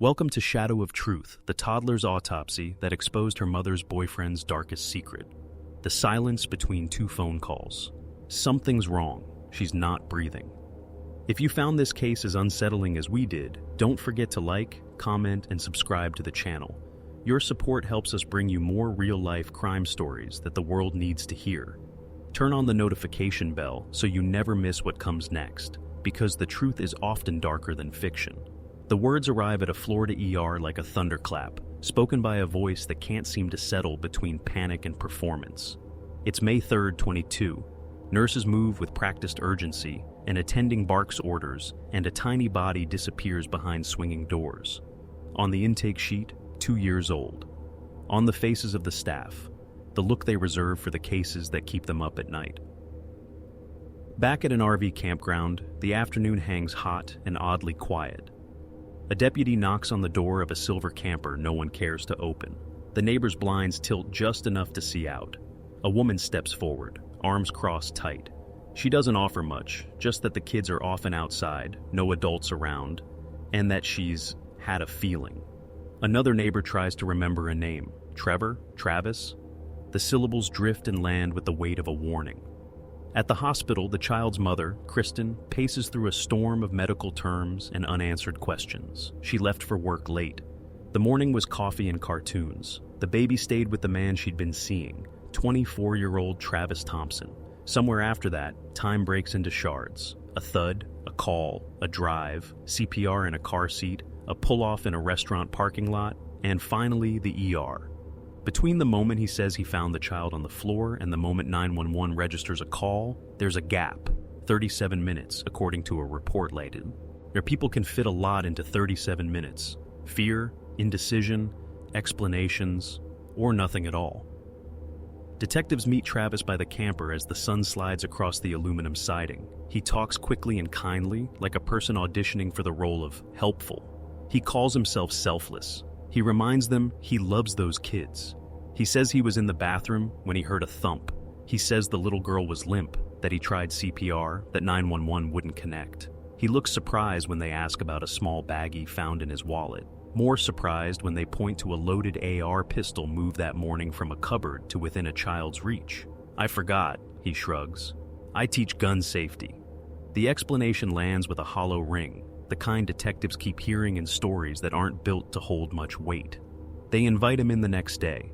Welcome to Shadow of Truth, the toddler's autopsy that exposed her mother's boyfriend's darkest secret. The silence between two phone calls. Something's wrong. She's not breathing. If you found this case as unsettling as we did, don't forget to like, comment, and subscribe to the channel. Your support helps us bring you more real-life crime stories that the world needs to hear. Turn on the notification bell so you never miss what comes next, because the truth is often darker than fiction. The words arrive at a Florida ER like a thunderclap, spoken by a voice that can't seem to settle between panic and performance. It's May 3rd, 22. Nurses move with practiced urgency, an attending barks orders, and a tiny body disappears behind swinging doors. On the intake sheet, 2 years old. On the faces of the staff, the look they reserve for the cases that keep them up at night. Back at an RV campground, the afternoon hangs hot and oddly quiet. A deputy knocks on the door of a silver camper no one cares to open. The neighbor's blinds tilt just enough to see out. A woman steps forward, arms crossed tight. She doesn't offer much, just that the kids are often outside, no adults around, and that she's had a feeling. Another neighbor tries to remember a name. Trevor? Travis? The syllables drift and land with the weight of a warning. At the hospital, the child's mother, Kristen, paces through a storm of medical terms and unanswered questions. She left for work late. The morning was coffee and cartoons. The baby stayed with the man she'd been seeing, 24-year-old Travis Thompson. Somewhere after that, time breaks into shards. A thud, a call, a drive, CPR in a car seat, a pull-off in a restaurant parking lot, and finally the ER. Between the moment he says he found the child on the floor and the moment 911 registers a call, there's a gap, 37 minutes, according to a report later. People can fit a lot into 37 minutes. Fear, indecision, explanations, or nothing at all. Detectives meet Travis by the camper as the sun slides across the aluminum siding. He talks quickly and kindly, like a person auditioning for the role of helpful. He calls himself selfless. He reminds them he loves those kids. He says he was in the bathroom when he heard a thump. He says the little girl was limp, that he tried CPR, that 911 wouldn't connect. He looks surprised when they ask about a small baggie found in his wallet. More surprised when they point to a loaded AR pistol moved that morning from a cupboard to within a child's reach. "I forgot," he shrugs. "I teach gun safety." The explanation lands with a hollow ring, the kind detectives keep hearing in stories that aren't built to hold much weight. They invite him in the next day.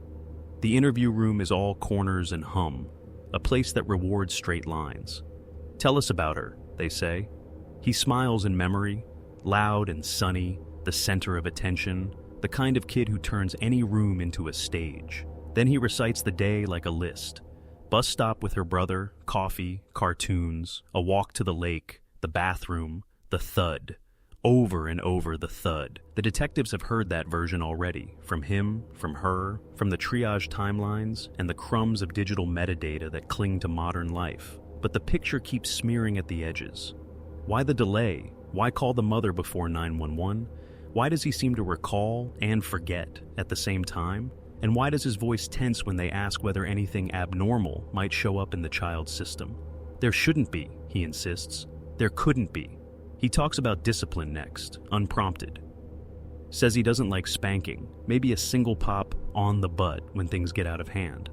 The interview room is all corners and hum, a place that rewards straight lines. "Tell us about her," they say. He smiles in memory, loud and sunny, the center of attention, the kind of kid who turns any room into a stage. Then he recites the day like a list. Bus stop with her brother, coffee, cartoons, a walk to the lake, the bathroom, the thud. Over and over the thud. The detectives have heard that version already, from him, from her, from the triage timelines, and the crumbs of digital metadata that cling to modern life. But the picture keeps smearing at the edges. Why the delay? Why call the mother before 911? Why does he seem to recall and forget at the same time? And why does his voice tense when they ask whether anything abnormal might show up in the child's system? There shouldn't be, he insists. There couldn't be. He talks about discipline next, unprompted. Says he doesn't like spanking, maybe a single pop on the butt when things get out of hand.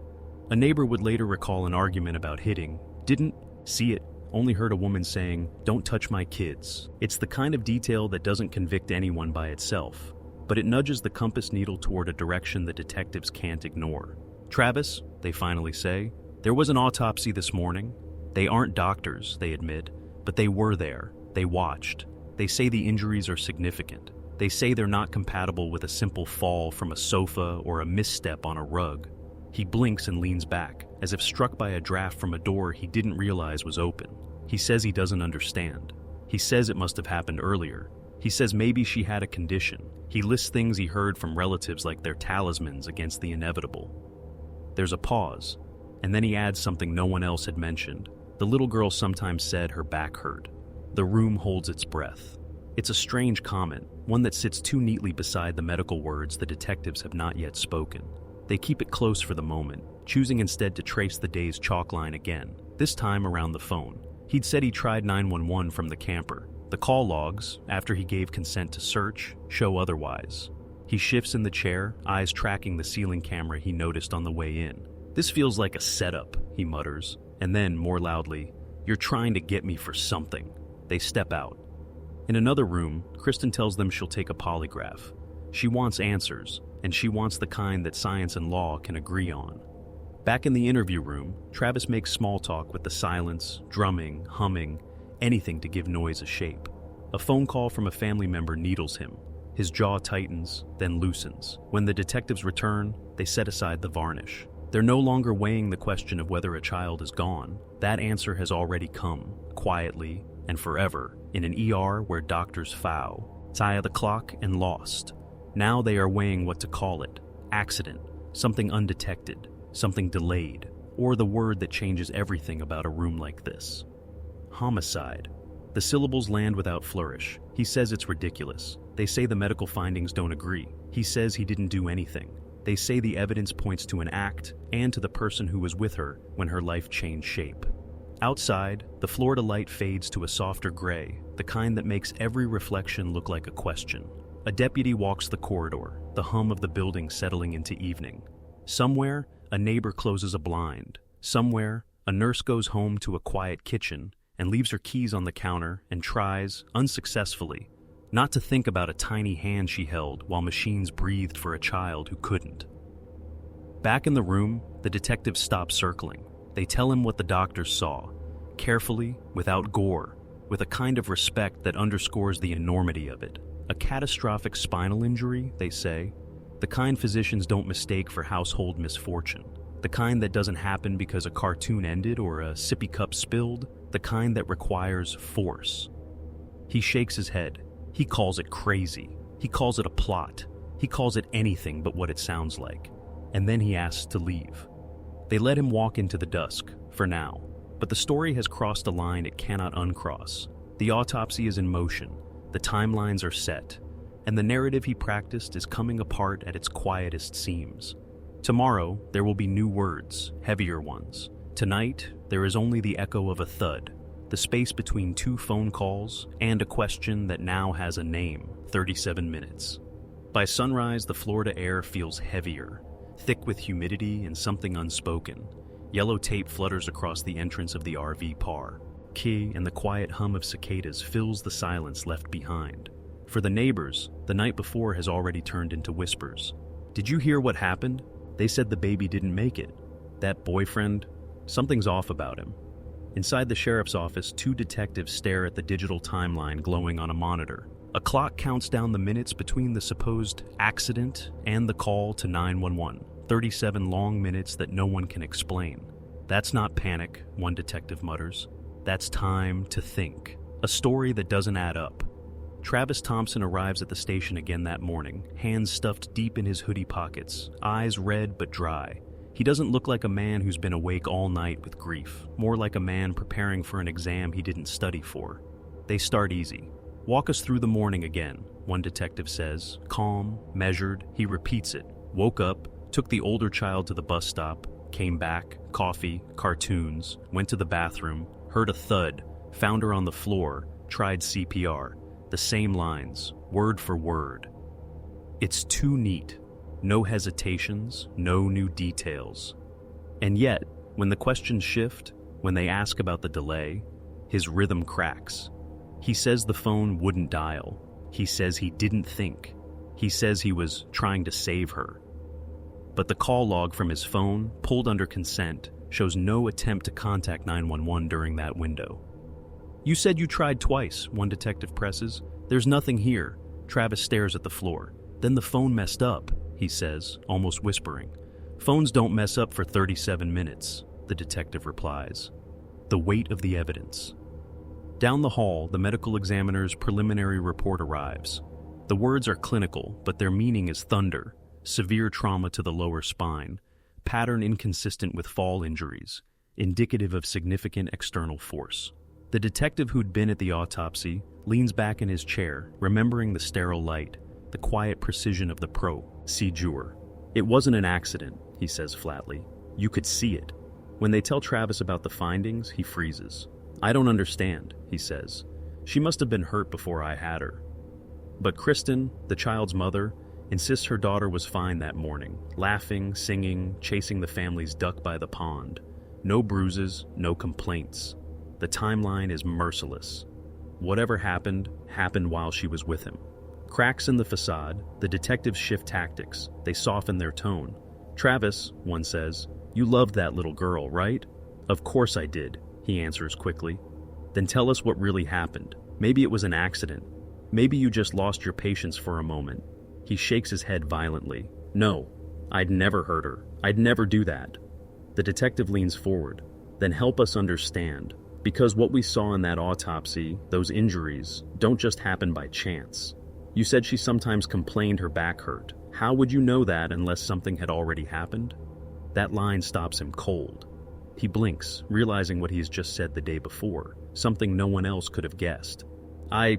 A neighbor would later recall an argument about hitting. Didn't see it, only heard a woman saying, "Don't touch my kids." It's the kind of detail that doesn't convict anyone by itself, but it nudges the compass needle toward a direction the detectives can't ignore. "Travis," they finally say, "there was an autopsy this morning." They aren't doctors, they admit, but they were there. They watched. They say the injuries are significant. They say they're not compatible with a simple fall from a sofa or a misstep on a rug. He blinks and leans back, as if struck by a draft from a door he didn't realize was open. He says he doesn't understand. He says it must have happened earlier. He says maybe she had a condition. He lists things he heard from relatives like they're talismans against the inevitable. There's a pause, and then he adds something no one else had mentioned. The little girl sometimes said her back hurt. The room holds its breath. It's a strange comment, one that sits too neatly beside the medical words the detectives have not yet spoken. They keep it close for the moment, choosing instead to trace the day's chalk line again, this time around the phone. He'd said he tried 911 from the camper, The call logs, after he gave consent to search, show otherwise. He shifts in the chair, eyes tracking the ceiling camera he noticed on the way in. "This feels like a setup," he mutters, and then, more loudly, "You're trying to get me for something." They step out. In another room, Kristen tells them she'll take a polygraph. She wants answers, and she wants the kind that science and law can agree on. Back in the interview room, Travis makes small talk with the silence, drumming, humming, anything to give noise a shape. A phone call from a family member needles him. His jaw tightens, then loosens. When the detectives return, they set aside the varnish. They're no longer weighing the question of whether a child is gone. That answer has already come, quietly and forever, in an ER where doctors foul, tie the clock, and lost. Now they are weighing what to call it: accident, something undetected, something delayed, or the word that changes everything about a room like this: homicide. The syllables land without flourish. He says it's ridiculous. They say the medical findings don't agree. He says he didn't do anything. They say the evidence points to an act and to the person who was with her when her life changed shape. Outside, the Florida light fades to a softer gray, the kind that makes every reflection look like a question. A deputy walks the corridor, the hum of the building settling into evening. Somewhere, a neighbor closes a blind. Somewhere, a nurse goes home to a quiet kitchen and leaves her keys on the counter and tries, unsuccessfully, not to think about a tiny hand she held while machines breathed for a child who couldn't. Back in the room, the detectives stop circling. They tell him what the doctors saw, carefully, without gore, with a kind of respect that underscores the enormity of it. A catastrophic spinal injury, they say, the kind physicians don't mistake for household misfortune, the kind that doesn't happen because a cartoon ended or a sippy cup spilled, the kind that requires force. He shakes his head. He calls it crazy. He calls it a plot. He calls it anything but what it sounds like. And then he asks to leave. They let him walk into the dusk, for now. But the story has crossed a line it cannot uncross. The autopsy is in motion. The timelines are set. And the narrative he practiced is coming apart at its quietest seams. Tomorrow, there will be new words, heavier ones. Tonight, there is only the echo of a thud, the space between two phone calls, and a question that now has a name: 37 minutes. By sunrise, the Florida air feels heavier, thick with humidity and something unspoken. Yellow tape flutters across the entrance of the RV par. Key and the quiet hum of cicadas fills the silence left behind. For the neighbors, the night before has already turned into whispers. "Did you hear what happened? They said the baby didn't make it. That boyfriend, something's off about him." Inside the sheriff's office, two detectives stare at the digital timeline glowing on a monitor. A clock counts down the minutes between the supposed accident and the call to 911. 37 long minutes that no one can explain. "That's not panic," one detective mutters. "That's time to think." A story that doesn't add up. Travis Thompson arrives at the station again that morning, hands stuffed deep in his hoodie pockets, eyes red but dry. He doesn't look like a man who's been awake all night with grief, more like a man preparing for an exam he didn't study for. They start easy. "Walk us through the morning again," one detective says, calm, measured. He repeats it. "Woke up, took the older child to the bus stop, came back, coffee, cartoons, went to the bathroom, heard a thud, found her on the floor, tried CPR." The same lines, word for word. It's too neat. No hesitations, no new details. And yet, when the questions shift, when they ask about the delay, his rhythm cracks. He says the phone wouldn't dial. He says he didn't think. He says he was trying to save her. But the call log from his phone, pulled under consent, shows no attempt to contact 911 during that window. "You said you tried twice," one detective presses. "There's nothing here." Travis stares at the floor. "Then the phone messed up," he says, almost whispering. "Phones don't mess up for 37 minutes, the detective replies. The weight of the evidence. Down the hall, the medical examiner's preliminary report arrives. The words are clinical, but their meaning is thunder. Severe trauma to the lower spine, pattern inconsistent with fall injuries, indicative of significant external force. The detective who'd been at the autopsy leans back in his chair, remembering the sterile light, the quiet precision of the procedure. "It wasn't an accident," he says flatly. "You could see it." When they tell Travis about the findings, he freezes. "I don't understand," he says. She must have been hurt before I had her. But Kristen, the child's mother, insists her daughter was fine that morning, laughing, singing, chasing the family's duck by the pond. No bruises, no complaints. The timeline is merciless. Whatever happened, happened while she was with him. Cracks in the facade, the detectives shift tactics. They soften their tone. "Travis," one says, "you loved that little girl, right?" "Of course I did," he answers quickly. "Then tell us what really happened. Maybe it was an accident. Maybe you just lost your patience for a moment." He shakes his head violently. "No, I'd never hurt her. I'd never do that." The detective leans forward. "Then help us understand. Because what we saw in that autopsy, those injuries, don't just happen by chance. You said she sometimes complained her back hurt. How would you know that unless something had already happened?" That line stops him cold. He blinks, realizing what he's just said the day before, something no one else could have guessed. I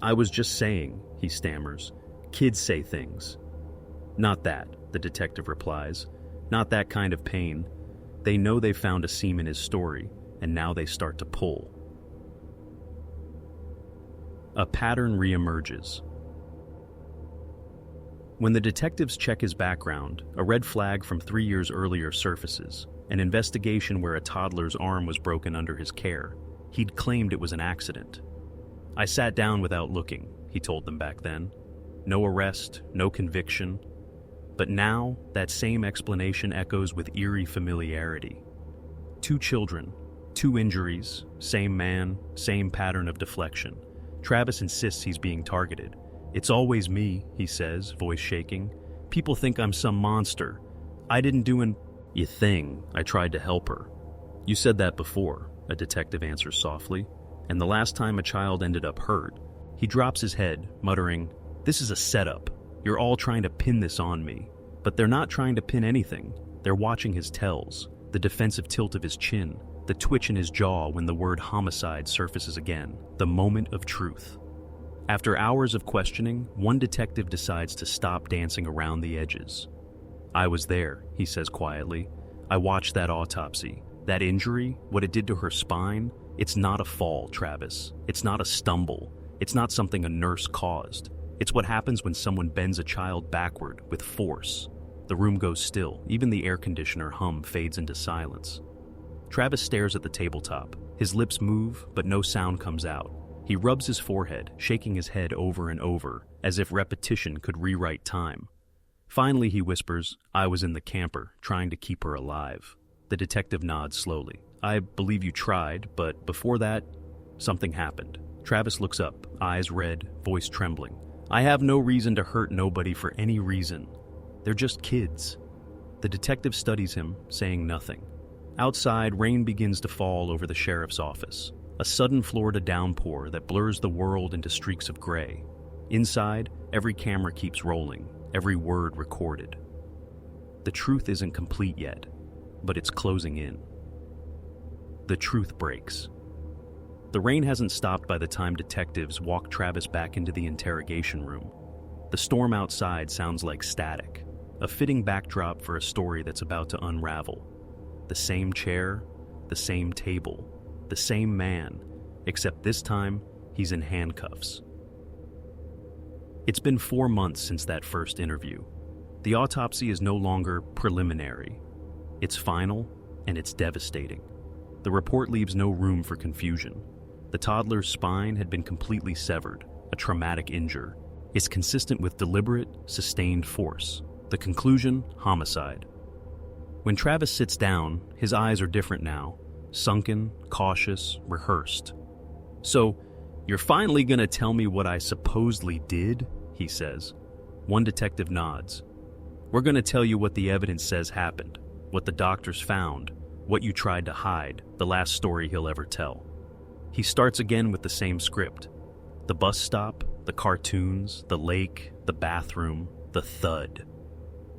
was just saying," he stammers. "Kids say things." "Not that," the detective replies. "Not that kind of pain. They know they found a seam in his story, and now they start to pull." A pattern reemerges. When the detectives check his background, a red flag from 3 years earlier surfaces, an investigation where a toddler's arm was broken under his care. He'd claimed it was an accident. "I sat down without looking," he told them back then. No arrest, no conviction. But now, that same explanation echoes with eerie familiarity. 2 children, 2 injuries, same man, same pattern of deflection. Travis insists he's being targeted. "It's always me," he says, voice shaking. "People think I'm some monster. I didn't do a thing. I tried to help her." "You said that before," a detective answers softly. "And the last time a child ended up hurt." He drops his head, muttering, "This is a setup. You're all trying to pin this on me." But they're not trying to pin anything. They're watching his tells, the defensive tilt of his chin, the twitch in his jaw when the word homicide surfaces again, the moment of truth. After hours of questioning, one detective decides to stop dancing around the edges. "I was there," he says quietly. "I watched that autopsy. That injury, what it did to her spine, it's not a fall, Travis. It's not a stumble. It's not something a nurse caused. It's what happens when someone bends a child backward with force." The room goes still. Even the air conditioner hum fades into silence. Travis stares at the tabletop. His lips move, but no sound comes out. He rubs his forehead, shaking his head over and over, as if repetition could rewrite time. Finally, he whispers, "I was in the camper, trying to keep her alive." The detective nods slowly. "I believe you tried, but before that, something happened." Travis looks up, eyes red, voice trembling. "I have no reason to hurt nobody for any reason. They're just kids." The detective studies him, saying nothing. Outside, rain begins to fall over the sheriff's office. A sudden Florida downpour that blurs the world into streaks of gray. Inside, every camera keeps rolling, every word recorded. The truth isn't complete yet, but it's closing in. The truth breaks. The rain hasn't stopped by the time detectives walk Travis back into the interrogation room. The storm outside sounds like static, a fitting backdrop for a story that's about to unravel. The same chair, the same table, the same man, except this time, he's in handcuffs. It's been 4 months since that first interview. The autopsy is no longer preliminary. It's final, and it's devastating. The report leaves no room for confusion. The toddler's spine had been completely severed, a traumatic injury. It's consistent with deliberate, sustained force. The conclusion, homicide. When Travis sits down, his eyes are different now. Sunken, cautious, rehearsed. "So, you're finally gonna tell me what I supposedly did?" he says. One detective nods. "We're gonna tell you what the evidence says happened, what the doctors found, what you tried to hide, the last story he'll ever tell." He starts again with the same script. The bus stop, the cartoons, the lake, the bathroom, the thud.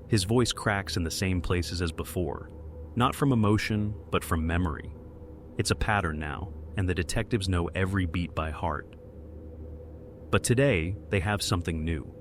His voice cracks in the same places as before, not from emotion, but from memory. It's a pattern now, and the detectives know every beat by heart. But today, they have something new.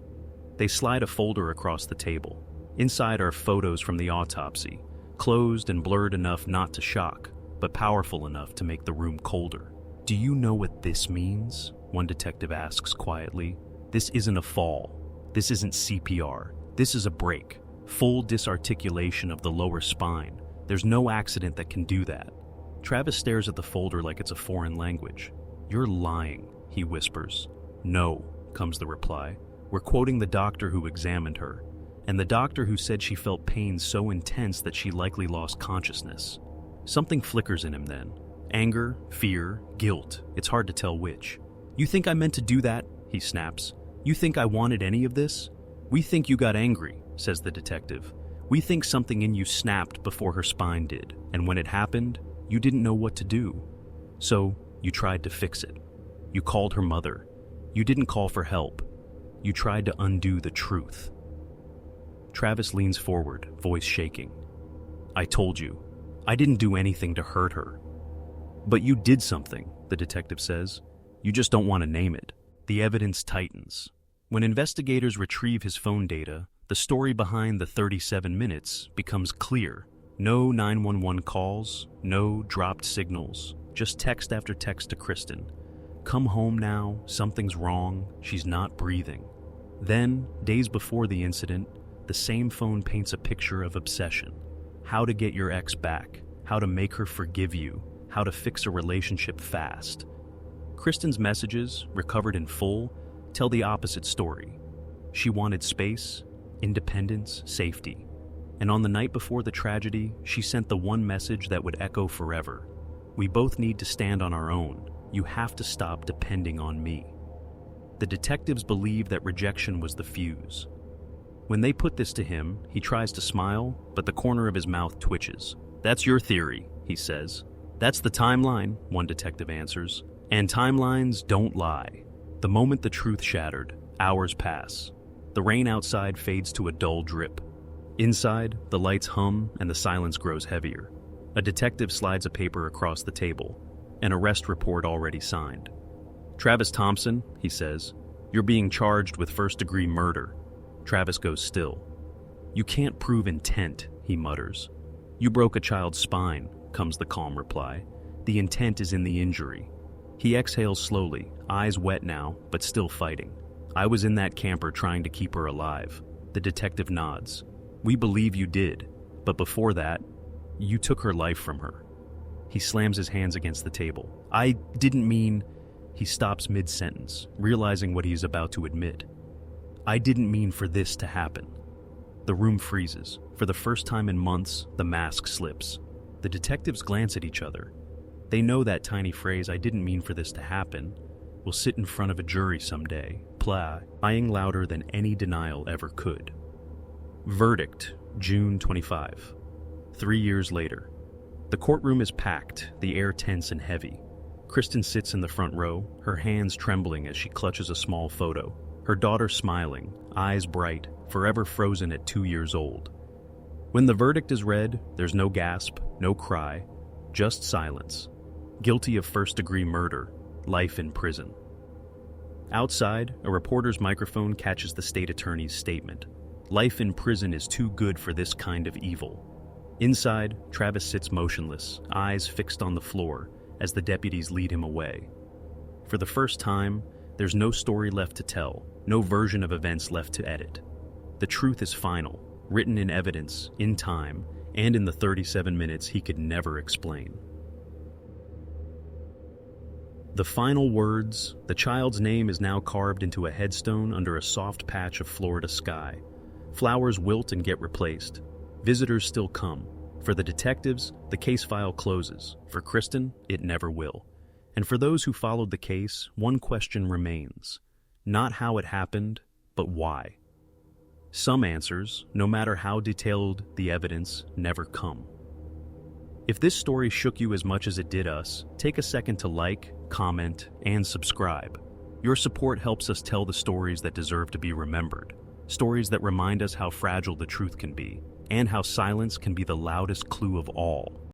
They slide a folder across the table. Inside are photos from the autopsy, closed and blurred enough not to shock, but powerful enough to make the room colder. "Do you know what this means?" one detective asks quietly. "This isn't a fall. This isn't CPR. This is a break. Full disarticulation of the lower spine. There's no accident that can do that." Travis stares at the folder like it's a foreign language. "You're lying," he whispers. "No," comes the reply. "We're quoting the doctor who examined her, and the doctor who said she felt pain so intense that she likely lost consciousness." Something flickers in him then. Anger, fear, guilt. It's hard to tell which. "You think I meant to do that?" he snaps. "You think I wanted any of this?" "We think you got angry," says the detective. "We think something in you snapped before her spine did, and when it happened, you didn't know what to do. So, you tried to fix it. You called her mother. You didn't call for help. You tried to undo the truth." Travis leans forward, voice shaking. "I told you. I didn't do anything to hurt her." "But you did something," the detective says. "You just don't want to name it." The evidence tightens. When investigators retrieve his phone data, the story behind the 37 minutes becomes clear. No 911 calls, no dropped signals, just text after text to Kristen. "Come home now, something's wrong, she's not breathing." Then, days before the incident, the same phone paints a picture of obsession. How to get your ex back, how to make her forgive you, how to fix a relationship fast. Kristen's messages, recovered in full, tell the opposite story. She wanted space, independence, safety. And on the night before the tragedy, she sent the one message that would echo forever. "We both need to stand on our own. You have to stop depending on me." The detectives believe that rejection was the fuse. When they put this to him, he tries to smile, but the corner of his mouth twitches. "That's your theory," he says. "That's the timeline," one detective answers. "And timelines don't lie." The moment the truth shattered, hours pass. The rain outside fades to a dull drip. Inside, the lights hum and the silence grows heavier. A detective slides a paper across the table, an arrest report already signed. "Travis Thompson," he says, "you're being charged with first-degree murder." Travis goes still. "You can't prove intent," he mutters. "You broke a child's spine," comes the calm reply. "The intent is in the injury." He exhales slowly, eyes wet now, but still fighting. "I was in that camper trying to keep her alive." The detective nods. "We believe you did, but before that, you took her life from her." He slams his hands against the table. "I didn't mean..." He stops mid-sentence, realizing what he is about to admit. "I didn't mean for this to happen." The room freezes. For the first time in months, the mask slips. The detectives glance at each other. They know that tiny phrase, "I didn't mean for this to happen," will sit in front of a jury someday, lying louder than any denial ever could. Verdict, June 25. 3 years later. The courtroom is packed, the air tense and heavy. Kristen sits in the front row, her hands trembling as she clutches a small photo. Her daughter smiling, eyes bright, forever frozen at 2 years old. When the verdict is read, there's no gasp, no cry, just silence. Guilty of first-degree murder, life in prison. Outside, a reporter's microphone catches the state attorney's statement. Life in prison is too good for this kind of evil. Inside, Travis sits motionless, eyes fixed on the floor, as the deputies lead him away. For the first time, there's no story left to tell, no version of events left to edit. The truth is final, written in evidence, in time, and in the 37 minutes he could never explain. The final words, the child's name is now carved into a headstone under a soft patch of Florida sky. Flowers wilt and get replaced. Visitors still come. For the detectives, the case file closes. For Kristen, it never will. And for those who followed the case, one question remains. Not how it happened, but why. Some answers, no matter how detailed the evidence, never come. If this story shook you as much as it did us, take a second to like, comment, and subscribe. Your support helps us tell the stories that deserve to be remembered. Stories that remind us how fragile the truth can be, and how silence can be the loudest clue of all.